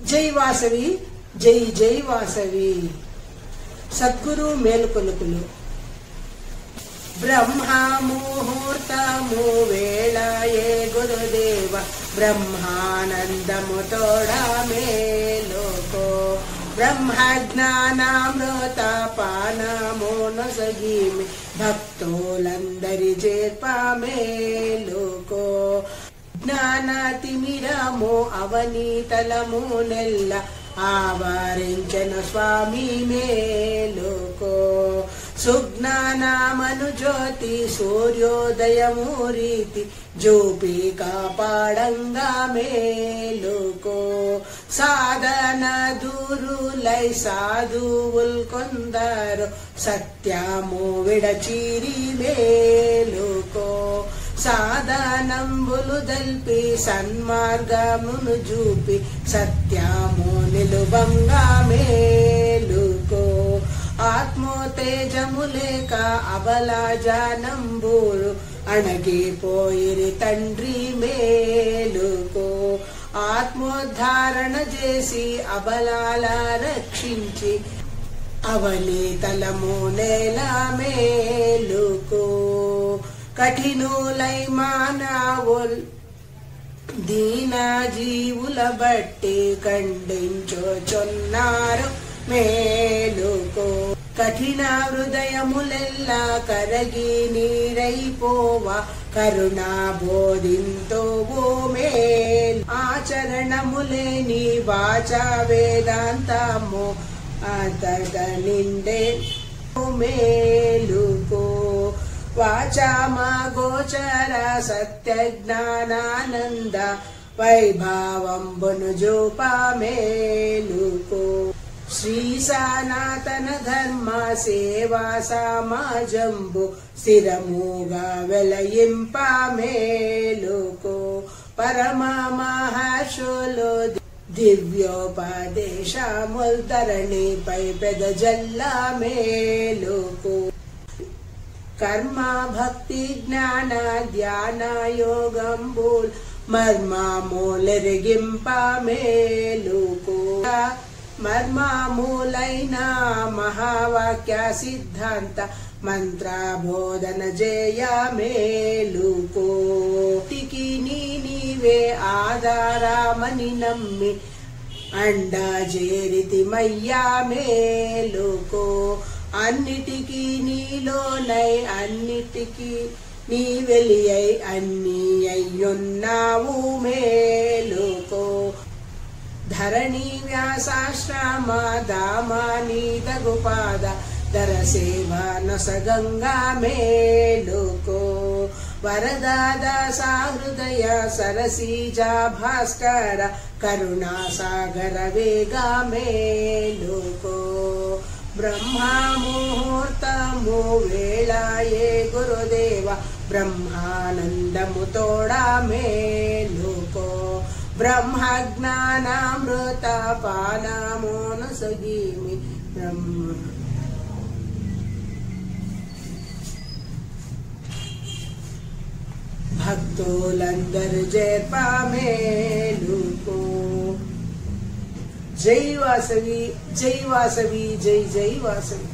జై వాసవి, జై జై వాసవి. సద్గురు మేలుకొలుపులు. బ్రహ్మా ముహూర్తము వేళయే గురుదేవ, బ్రహ్మానందము తోడా మేలుకో. బ్రహ్మ జ్ఞానామృత పానము నొసగిమి, భక్తులందరి చేర్ప మేలుకో. జ్ఞాన తిమిరము అవనీతలము నెల్ల, ఆవరించెను స్వామి మేలుకో. సుజ్ఞానమను జ్యోతి సూర్యోదయము రీతి, జూపి కాపాడంగా మేలుకో. సాధన దూరులై సాధువుల్ కొందరు, సత్యము విడచీరి మేలుకో. సాధనంబులు దల్పి సన్మార్గమును జూపి, సత్యము నిలుబంగా మేలుకో. ఆత్మోతేజము లేక అబలాజానంబూరు, అణగిపోయిరి తండ్రి మేలుకో. ఆత్మోద్ధారణ చేసి అబలాల రక్షించి, అవనీతలము నేల మేలుకో. కఠినులై మానవుల్ దీన జీవుల బట్టి, ఖండించుచున్నారు మేలుకో. కఠిన హృదయములెల్లా కరగి నీరైపోవా, కరుణా బోధింతోవో మేలు. ఆచరణములేని వాచా వేదాంతము, అతడ నిండే మేలుకో. వాచామా గోచర సత్య జ్ఞానానంద, వైభవంబును జూప మేలుకో. శ్రీ సనాతన ధర్మ సేవా సమాజంబు, స్థిరముగా వెలయింప మేలుకో. పరమ మహర్షులు దివ్యోపదేశముల్ ధరణిపై పెదజల్ల మేలుకో. కర్మ భక్తి జ్ఞాన ధ్యాన యోగంబుల్, మర్మములెరిగింప మేలుకో. మర్మములైన మహావాక్య సిద్ధాంత మంత్ర బోధన జయ మేలుకో. టికి నీవే ఆధారమని నమ్మి, అండా చేరితి మయ్యా మేలుకో. అన్నిటికీ నీలోనై అన్నిటికీ నీ వెలియై, అన్ని అయ్యున్నావు మేలుకో. ధరణి వ్యాసాశ్రమ దామాని తగుపాద, దర సేవ నొసగంగా మేలుకో. వరదాద సహృదయ సరసీజా భాస్కర, కరుణా సాగర వేగా మేలుకో. బ్రహ్మా ముహూర్తము వేళయే గురుదేవ, బ్రహ్మానందము తోడా మేలుకో. బ్రహ్మ జ్ఞానామృత పానము నొసగిమి, భక్తులందరు చేర్ప మేలుకో. జై వాసవి, జై వాసవి, జై జై వాసవి.